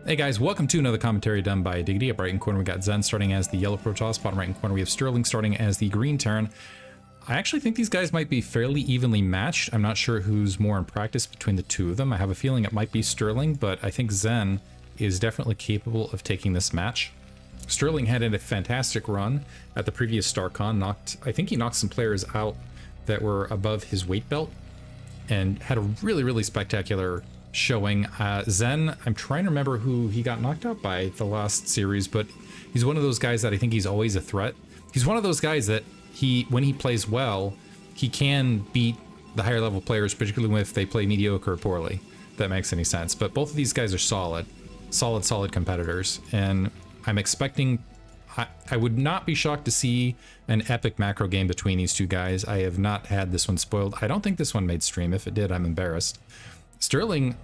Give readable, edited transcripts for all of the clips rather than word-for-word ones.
Hey guys, welcome to another commentary done by Diggity. Up right in corner we got Zen starting as the yellow Protoss. Bottom right in corner we have Sterling starting as the green Terran. I actually think these guys might be fairly evenly matched. I'm not sure who's more in practice between the two of them. I have a feeling it might be Sterling, but I think Zen is definitely capable of taking this match. Sterling had a fantastic run at the previous Starcon. I think he knocked some players out that were above his weight belt and had a really spectacular showing. Zen, I'm trying to remember who he got knocked out by the last series, but he's one of those guys that I think he's always a threat. He's one of those guys that when he plays well, he can beat the higher level players, particularly if they play mediocre or poorly. If that makes any sense. But both of these guys are solid competitors, and I'm expecting, I would not be shocked to see an epic macro game between these two guys. I have not had this one spoiled. I don't think this one made stream. If it did, I'm embarrassed. Sterling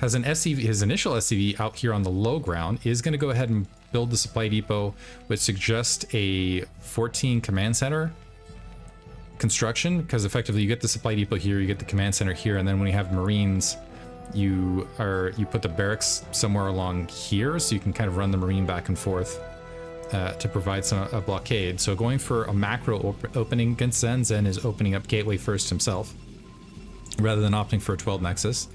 has an SCV, his initial SCV out here on the low ground, is going to go ahead and build the supply depot, which suggests a 14 command center construction, because effectively you get the supply depot here, you get the command center here, and then when you have Marines, you put the barracks somewhere along here, so you can kind of run the Marine back and forth to provide a blockade. So going for a macro opening against Zen, Zen is opening up Gateway first himself, rather than opting for a 12 Nexus.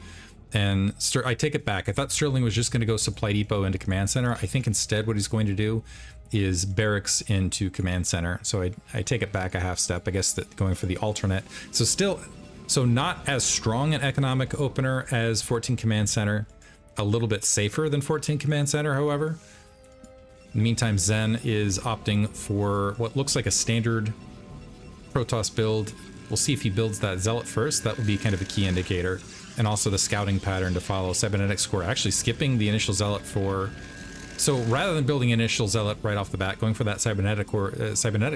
And I take it back. I thought Sterling was just going to go supply depot into command center. I think instead what he's going to do is barracks into command center. So I take it back a half step. I guess that going for the alternate. So not as strong an economic opener as 14 command center. A little bit safer than 14 command center, however. In the meantime, Zen is opting for what looks like a standard Protoss build. We'll see if he builds that Zealot first. That would be kind of a key indicator. And also the scouting pattern to follow. Cybernetic score, actually skipping the initial Zealot for... So rather than building initial Zealot right off the bat, going for that cybernetic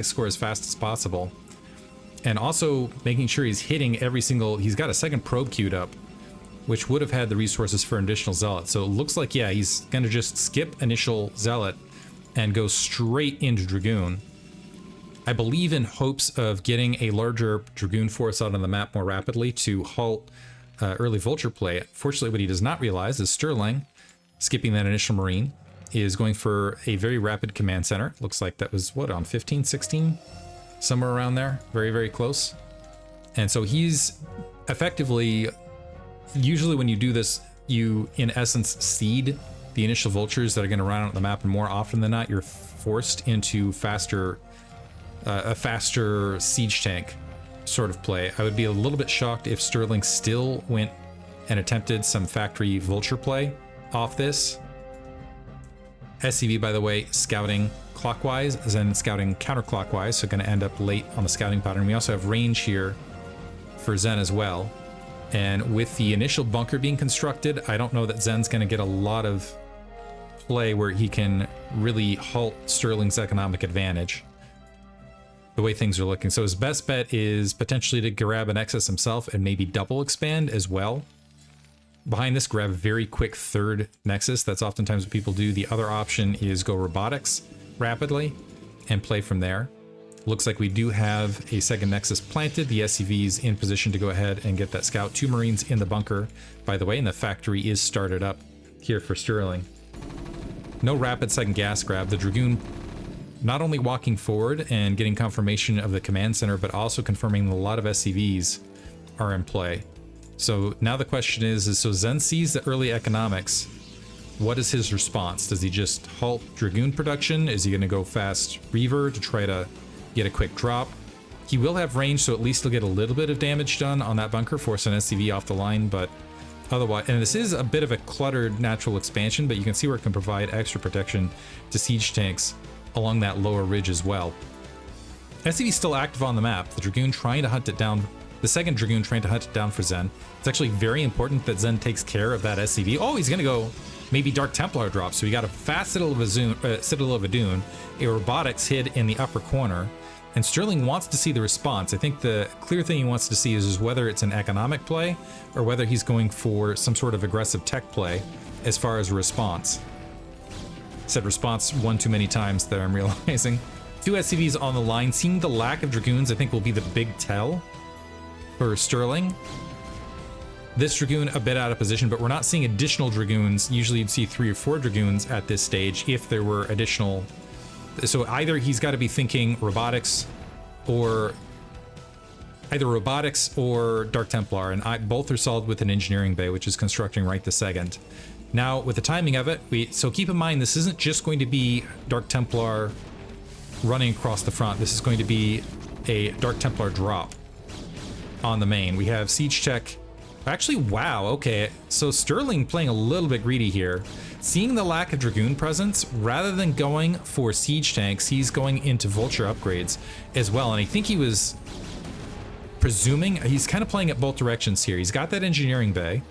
score as fast as possible. And also making sure he's hitting every single... He's got a second probe queued up, which would have had the resources for an additional Zealot. So it looks like, yeah, he's going to just skip initial Zealot and go straight into Dragoon. I believe in hopes of getting a larger Dragoon force out on the map more rapidly to halt early Vulture play. Fortunately, what he does not realize is Sterling, skipping that initial Marine, is going for a very rapid command center. Looks like that was, what, on 15, 16? Somewhere around there. Very close. And so he's effectively, usually when you do this, you, in essence, seed the initial Vultures that are going to run out the map, and more often than not, you're forced into a faster siege tank sort of play. I would be a little bit shocked if Sterling still went and attempted some factory Vulture play off this. SCV, by the way, scouting clockwise, Zen scouting counterclockwise, so going to end up late on the scouting pattern. We also have range here for Zen as well. And with the initial bunker being constructed, I don't know that Zen's going to get a lot of play where he can really halt Sterling's economic advantage, the way things are looking. So his best bet is potentially to grab an Nexus himself and maybe double expand as well. Behind this, grab a very quick third Nexus. That's oftentimes what people do. The other option is go robotics rapidly and play from there. Looks like we do have a second Nexus planted. The SCV's in position to go ahead and get that scout. 2 Marines in the bunker, by the way, and the factory is started up here for Sterling. No rapid second gas grab. The Dragoon not only walking forward and getting confirmation of the command center, but also confirming a lot of SCVs are in play. So now the question is so Zen sees the early economics. What is his response? Does he just halt Dragoon production? Is he going to go fast Reaver to try to get a quick drop? He will have range, so at least he'll get a little bit of damage done on that bunker, force an SCV off the line, but otherwise, and this is a bit of a cluttered natural expansion, but you can see where it can provide extra protection to siege tanks along that lower ridge as well. SCV is still active on the map. The Dragoon trying to hunt it down. The second Dragoon trying to hunt it down for Zen. It's actually very important that Zen takes care of that SCV. Oh, he's going to go maybe Dark Templar drop. So we got a fast Citadel of a Dune, a robotics hid in the upper corner, and Sterling wants to see the response. I think the clear thing he wants to see is whether it's an economic play or whether he's going for some sort of aggressive tech play as far as a response. Said response one too many times there, I'm realizing. 2 SCVs on the line. Seeing the lack of Dragoons, I think, will be the big tell for Sterling. This Dragoon a bit out of position, but we're not seeing additional Dragoons. Usually you'd see 3 or 4 Dragoons at this stage if there were additional. So either he's got to be thinking robotics or Dark Templar, and both are solved with an engineering bay, which is constructing right this second. Now, with the timing of it, so keep in mind, this isn't just going to be Dark Templar running across the front. This is going to be a Dark Templar drop on the main. We have Siege Tech. Actually, wow, okay. So Sterling playing a little bit greedy here. Seeing the lack of Dragoon presence, rather than going for siege tanks, he's going into Vulture upgrades as well. And I think he was presuming, he's kind of playing at both directions here. He's got that engineering bay,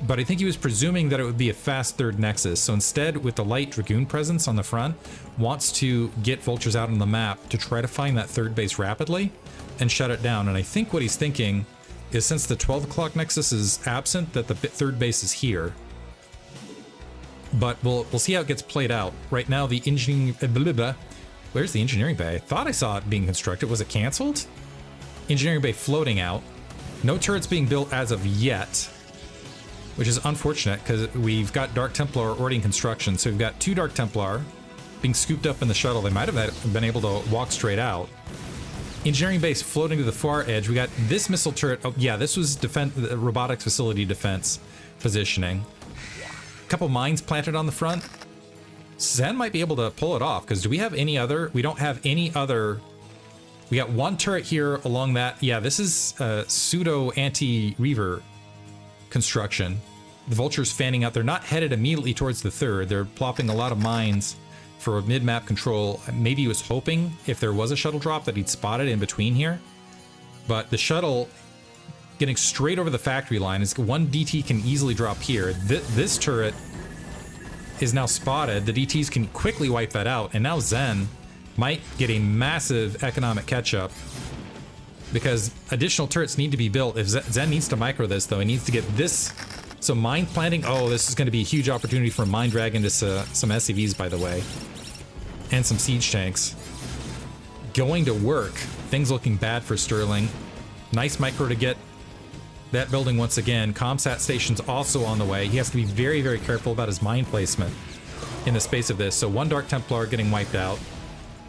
but I think he was presuming that it would be a fast third Nexus. So instead, with the light Dragoon presence on the front, wants to get Vultures out on the map to try to find that third base rapidly and shut it down. And I think what he's thinking is, since the 12 o'clock Nexus is absent, that the third base is here. But we'll see how it gets played out. Right now, the engineering... Where's the engineering bay? I thought I saw it being constructed. Was it canceled? Engineering bay floating out. No turrets being built as of yet, which is unfortunate because we've got Dark Templar already in construction. So we've got 2 Dark Templar being scooped up in the shuttle. They might have been able to walk straight out. Engineering base floating to the far edge. We got this missile turret. Oh, yeah, this was robotics facility defense positioning. A couple mines planted on the front. Zen might be able to pull it off, because do we have any other? We don't have any other. We got 1 turret here along that. Yeah, this is pseudo anti-Reaver construction. The Vulture's fanning out. They're not headed immediately towards the third. They're plopping a lot of mines for mid-map control. Maybe he was hoping if there was a shuttle drop that he'd spot it in between here. But the shuttle getting straight over the factory line is 1 DT can easily drop here. This turret is now spotted. The DTs can quickly wipe that out. And now Zen might get a massive economic catch-up, because additional turrets need to be built. If Zen needs to micro this, though, he needs to get this. So mine planting, oh, this is going to be a huge opportunity for Mine Dragon to some SCVs, by the way, and some siege tanks. Going to work. Things looking bad for Sterling. Nice micro to get that building once again. Comsat station's also on the way. He has to be very, very careful about his mine placement in the space of this. So 1 Dark Templar getting wiped out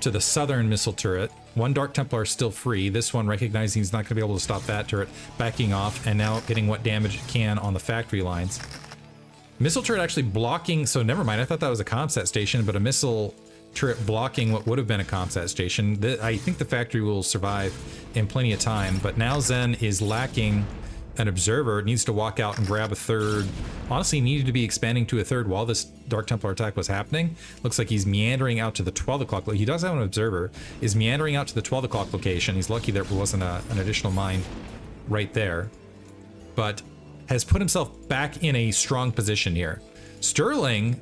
to the southern missile turret. 1 Dark Templar still free. This one recognizing he's not going to be able to stop that turret, backing off, and now getting what damage it can on the factory lines. Missile turret actually blocking, so never mind, I thought that was a Comsat station, but a missile turret blocking what would have been a Comsat station. I think the factory will survive in plenty of time, but now Zen is lacking an observer. It needs to walk out and grab a third. Honestly, needed to be expanding to a third while this Dark Templar attack was happening. Looks like he's meandering out to the 12 o'clock. He does have an observer. Is meandering out to the 12 o'clock location. He's lucky there wasn't an additional mine right there, but has put himself back in a strong position here. Sterling,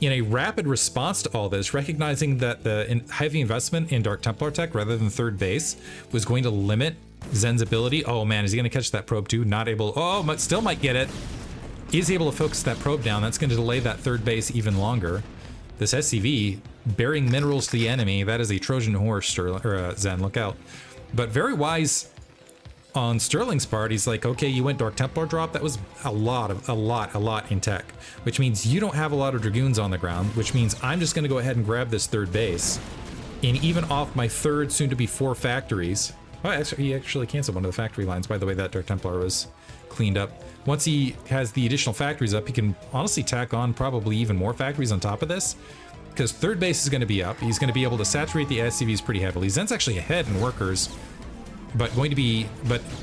in a rapid response to all this, recognizing that the heavy investment in Dark Templar tech rather than third base was going to limit Zen's ability. Oh man, is he going to catch that probe too? Not able. Oh, but still might get it. Is able to focus that probe down. That's going to delay that third base even longer. This SCV bearing minerals to the enemy. That is a Trojan horse, Zen. Look out. But very wise on Sterling's part. He's like, okay, you went Dark Templar drop. That was a lot in tech, which means you don't have a lot of Dragoons on the ground, which means I'm just going to go ahead and grab this third base and even off my third, soon to be 4 factories. Oh, he actually canceled one of the factory lines. By the way, that Dark Templar was cleaned up. Once he has the additional factories up, he can honestly tack on probably even more factories on top of this, because third base is going to be up. He's going to be able to saturate the SCVs pretty heavily. Zen's actually ahead in workers, but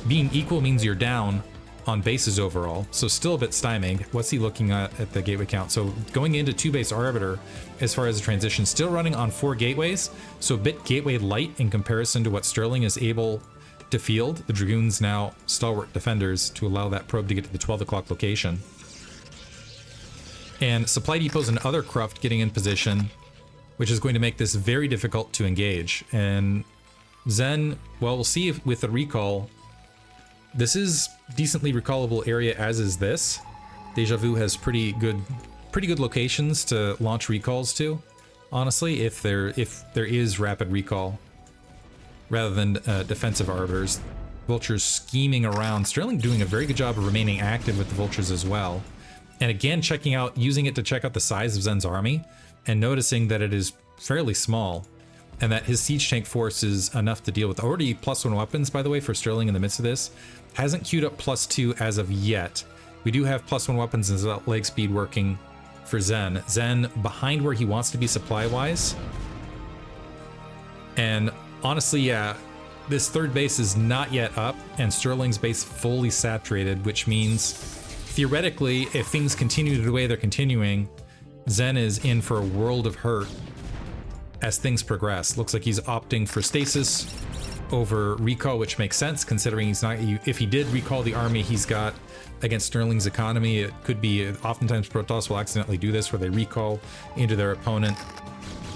being equal means you're down on bases overall, so still a bit stymied. What's he looking at the gateway count? So going into 2 base Arbiter as far as the transition, still running on 4 gateways, so a bit gateway light in comparison to what Sterling is able to field. The Dragoons now stalwart defenders to allow that probe to get to the 12 o'clock location. And supply depots and other craft getting in position, which is going to make this very difficult to engage. And Zen, well, we'll see if with the recall. This is decently recallable area, as is this. Deja Vu has pretty good locations to launch recalls to, honestly, if there is rapid recall rather than defensive arbiters. Vultures scheming around. Sterling doing a very good job of remaining active with the vultures as well. And again, using it to check out the size of Zen's army and noticing that it is fairly small and that his siege tank force is enough to deal with. Already +1 weapons, by the way, for Sterling in the midst of this. Hasn't queued up +2 as of yet. We do have +1 weapons and leg speed working for Zen. Zen behind where he wants to be supply-wise. And honestly, yeah, this third base is not yet up, and Sterling's base fully saturated, which means theoretically, if things continue the way they're continuing, Zen is in for a world of hurt as things progress. Looks like he's opting for stasis over recall, which makes sense considering he's not. If he did recall the army he's got against Sterling's economy, it could be, oftentimes Protoss will accidentally do this where they recall into their opponent,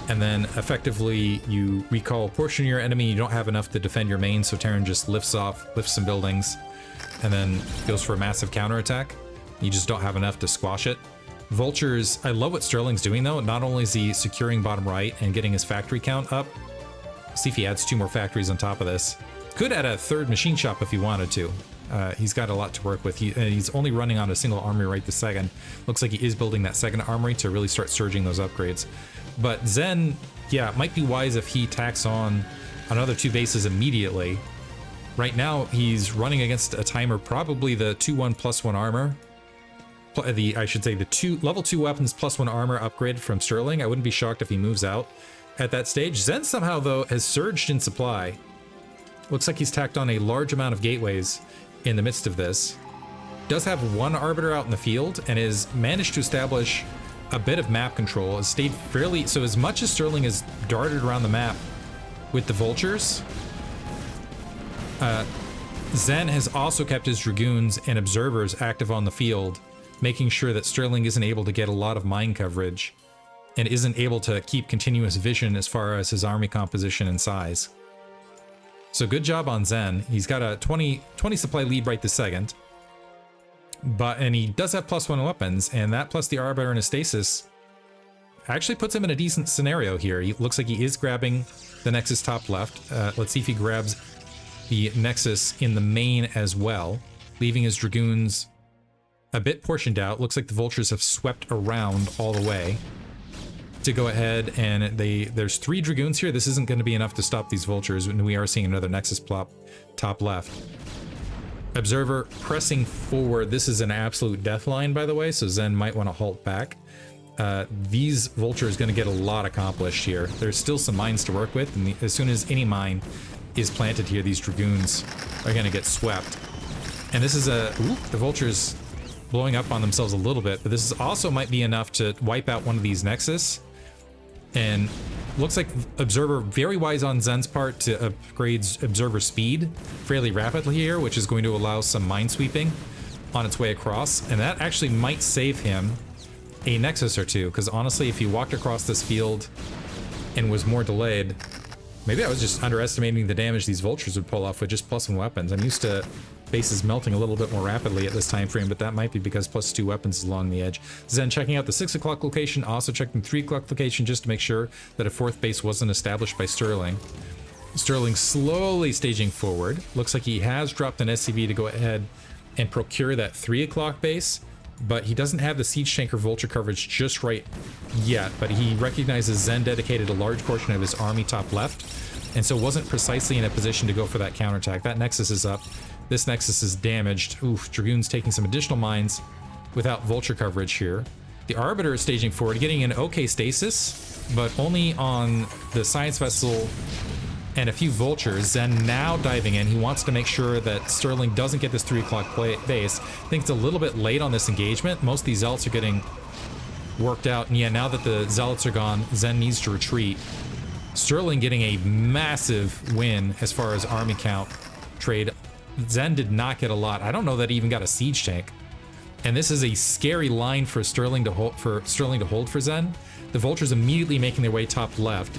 and then effectively you recall a portion of your enemy. You don't have enough to defend your main, so Terran just lifts some buildings, and then goes for a massive counterattack. You just don't have enough to squash it. Vultures, I love what Sterling's doing though. Not only is he securing bottom right and getting his factory count up, see if he adds 2 more factories on top of this. Could add a 3rd machine shop if he wanted to. He's got a lot to work with. He's only running on a single armory right this second. Looks like he is building that 2nd armory to really start surging those upgrades. But Zen, yeah, it might be wise if he tacks on another 2 bases immediately. Right now, he's running against a timer, probably the 2-1 +1 armor. I should say the level 2 weapons +1 armor upgrade from Sterling. I wouldn't be shocked if he moves out at that stage. Zen somehow, though, has surged in supply. Looks like he's tacked on a large amount of gateways in the midst of this. Does have 1 arbiter out in the field and has managed to establish a bit of map control. Has stayed fairly... So as much as Sterling has darted around the map with the vultures, Zen has also kept his dragoons and observers active on the field, making sure that Sterling isn't able to get a lot of mine coverage and isn't able to keep continuous vision as far as his army composition and size. So good job on Zen. He's got a 20 supply lead right this second. And he does have +1 weapons, and that plus the Arbiter and his stasis actually puts him in a decent scenario here. He looks like he is grabbing the Nexus top left. Let's see if he grabs the Nexus in the main as well, leaving his Dragoons a bit portioned out. Looks like the Vultures have swept around all the way to go ahead, and there's 3 Dragoons here. This isn't going to be enough to stop these Vultures, and we are seeing another Nexus plop top left. Observer pressing forward. This is an absolute death line, by the way, so Zen might want to halt back. These Vultures going to get a lot accomplished here. There's still some mines to work with, and as soon as any mine is planted here, these Dragoons are going to get swept. And this is the Vultures blowing up on themselves a little bit, but this is also might be enough to wipe out one of these Nexus. And looks like Observer, very wise on Zen's part to upgrade Observer speed fairly rapidly here, which is going to allow some mine sweeping on its way across. And that actually might save him a Nexus or 2, because honestly, if he walked across this field and was more delayed, maybe I was just underestimating the damage these Vultures would pull off with just +1 weapons. I'm used to bases melting a little bit more rapidly at this time frame, but that might be because +2 weapons is along the edge. Zen checking out the 6 o'clock location, also checking 3 o'clock location just to make sure that a 4th base wasn't established by Sterling. Sterling slowly staging forward. Looks like he has dropped an SCV to go ahead and procure that 3 o'clock base, but he doesn't have the siege tank or vulture coverage just right yet. But he recognizes Zen dedicated a large portion of his army top left, and so wasn't precisely in a position to go for that counterattack. That Nexus is up. This Nexus is damaged. Oof, Dragoon's taking some additional mines without vulture coverage here. The Arbiter is staging forward, getting an okay stasis, but only on the Science Vessel and a few Vultures. Zen now diving in. He wants to make sure that Sterling doesn't get this 3 o'clock base. I think it's a little bit late on this engagement. Most of these Zealots are getting worked out, and yeah, now that the Zealots are gone, Zen needs to retreat. Sterling getting a massive win as far as army count trade. Zen did not get a lot. I don't know that he even got a siege tank. And this is a scary line for Sterling to hold for Zen. The Vultures immediately making their way top left.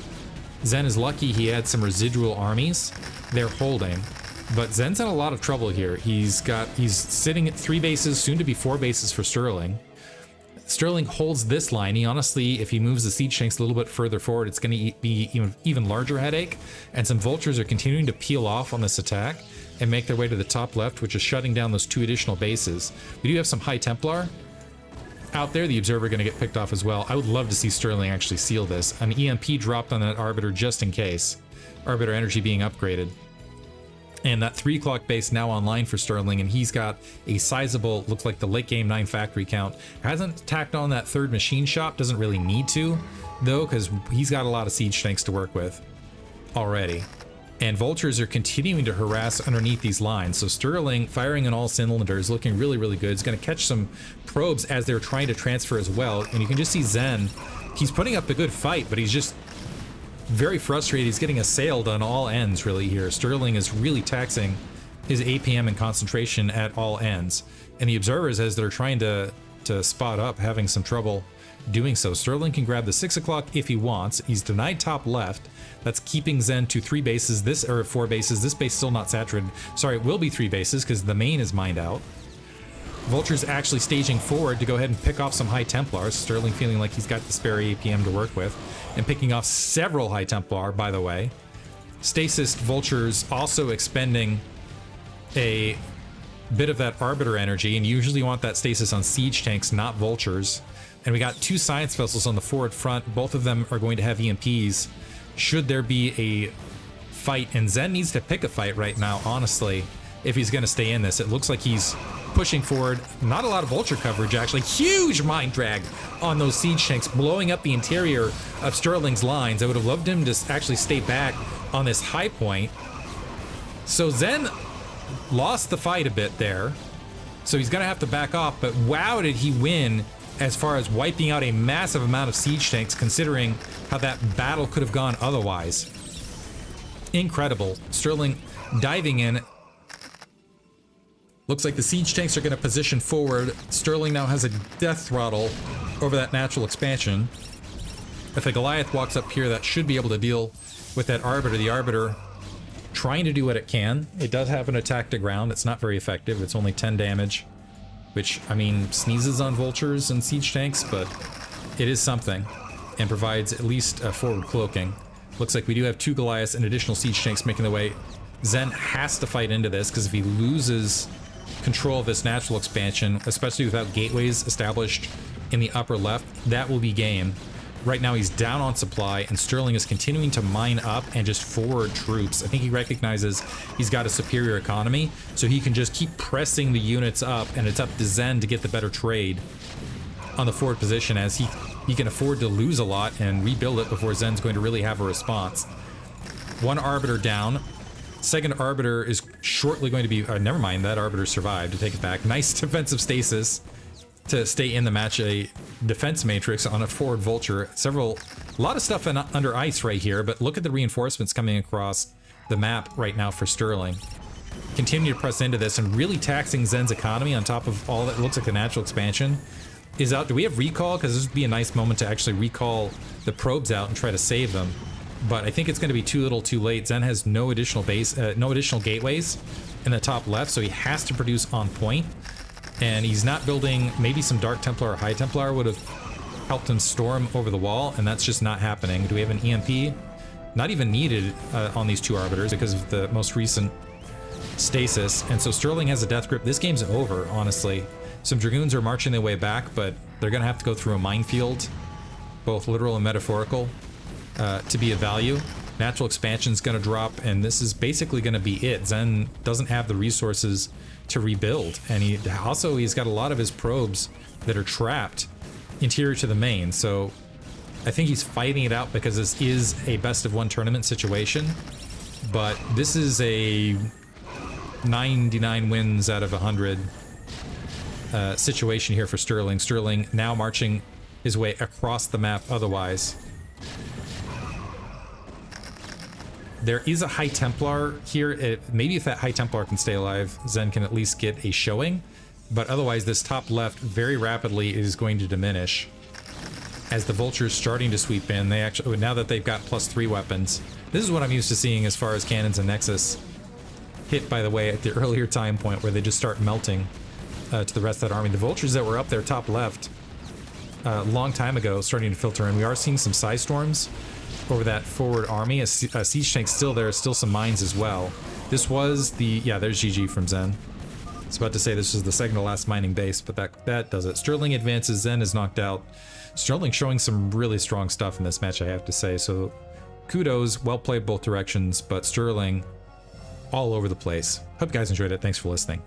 Zen is lucky he had some residual armies they're holding, but Zen's in a lot of trouble here. He's sitting at 3 bases, soon to be 4 bases for Sterling. Sterling holds this line. He honestly, if he moves the siege tanks a little bit further forward, it's going to be even larger headache. And some Vultures are continuing to peel off on this attack. and make their way to the top left, which is shutting down those 2 additional bases. We do have some High Templar out there. The Observer going to get picked off as well. I would love to see Sterling actually seal this. An EMP dropped on that Arbiter just in case. Arbiter energy being upgraded. And that 3 o'clock base now online for Sterling, and he's got a sizable, looks like the late game 9 factory count. Hasn't tacked on that 3rd machine shop, doesn't really need to, though, because he's got a lot of siege tanks to work with already. And vultures are continuing to harass underneath these lines. So Sterling, firing on all cylinders, looking really, really good. He's going to catch some probes as they're trying to transfer as well. And you can just see Zen, he's putting up a good fight, but he's just very frustrated. He's getting assailed on all ends, really, here. Sterling is really taxing his APM and concentration at all ends. And the Observers, as they're trying to spot up, having some trouble doing so. Sterling can grab the 6 o'clock if he wants. He's denied top left. That's keeping Zen to 3 bases, or 4 bases. This base still not saturated. Sorry, it will be 3 bases because the main is mined out. Vulture's actually staging forward to go ahead and pick off some High Templars. Sterling feeling like he's got the spare APM to work with, and picking off several High Templar, by the way. Stasis Vultures also expending a bit of that Arbiter energy, and you usually want that stasis on siege tanks, not Vultures. And we got 2 science vessels on the forward front. Both of them are going to have EMPs should there be a fight, and Zen needs to pick a fight right now, honestly, if he's going to stay in this. It looks like he's pushing forward. Not a lot of vulture coverage, actually. Huge mine drag on those siege tanks, blowing up the interior of Sterling's lines. I would have loved him to actually stay back on this high point. So Zen lost the fight a bit there, so he's going to have to back off, but wow, did he win as far as wiping out a massive amount of siege tanks, considering how that battle could have gone otherwise. Incredible. Sterling diving in. Looks like the siege tanks are going to position forward. Sterling now has a death throttle over that natural expansion. If a Goliath walks up here, that should be able to deal with that Arbiter. The Arbiter trying to do what it can. It does have an attack to ground. It's not very effective. It's only 10 damage. Which, I mean, sneezes on vultures and siege tanks, but it is something, and provides at least a forward cloaking. Looks like we do have 2 Goliaths and additional siege tanks making their way. Zen has to fight into this, because if he loses control of this natural expansion, especially without gateways established in the upper left, that will be game. Right now he's down on supply, and Sterling is continuing to mine up and just forward troops. I think he recognizes he's got a superior economy, so he can just keep pressing the units up, and it's up to Zen to get the better trade on the forward position, as he can afford to lose a lot and rebuild it before Zen's going to really have a response. 1 Arbiter down. 2nd Arbiter is shortly going to be... never mind, that Arbiter survived. To take it back. Nice defensive stasis to stay in the match. A defense matrix on a forward vulture. A lot of stuff under ice right here, but look at the reinforcements coming across the map right now for Sterling. Continue to press into this and really taxing Zen's economy on top of all that looks like the natural expansion is out. Do we have recall? Because this would be a nice moment to actually recall the probes out and try to save them. But I think it's going to be too little too late. Zen has no additional no additional gateways in the top left, so he has to produce on point. And he's not building. Maybe some Dark Templar or High Templar would have helped him storm over the wall, and that's just not happening. Do we have an EMP? Not even needed on these 2 Arbiters because of the most recent stasis. And so Sterling has a death grip. This game's over, honestly. Some Dragoons are marching their way back, but they're going to have to go through a minefield, both literal and metaphorical, to be of value. Natural expansion's going to drop, and this is basically going to be it. Zen doesn't have the resources to rebuild, and he's got a lot of his probes that are trapped interior to the main, so I think he's fighting it out because this is a best-of-1 tournament situation, but this is a 99 wins out of 100 situation here for Sterling. Sterling now marching his way across the map otherwise. There is a High Templar here. Maybe if that High Templar can stay alive, Zen can at least get a showing. But otherwise, this top left very rapidly is going to diminish as the Vulture's starting to sweep in. They actually, now that they've got +3 weapons, this is what I'm used to seeing as far as cannons and Nexus hit, by the way, at the earlier time point where they just start melting to the rest of that army. The Vultures that were up there top left a long time ago starting to filter in. We are seeing some Psy Storms over that forward army. A siege tank still there, still some mines as well. This was the, yeah, there's GG from Zen. I was about to say this is the second to last mining base, but that does it. Sterling advances, Zen is knocked out. Sterling showing some really strong stuff in this match, I have to say. So kudos, well played both directions, but Sterling all over the place. Hope you guys enjoyed it. Thanks for listening.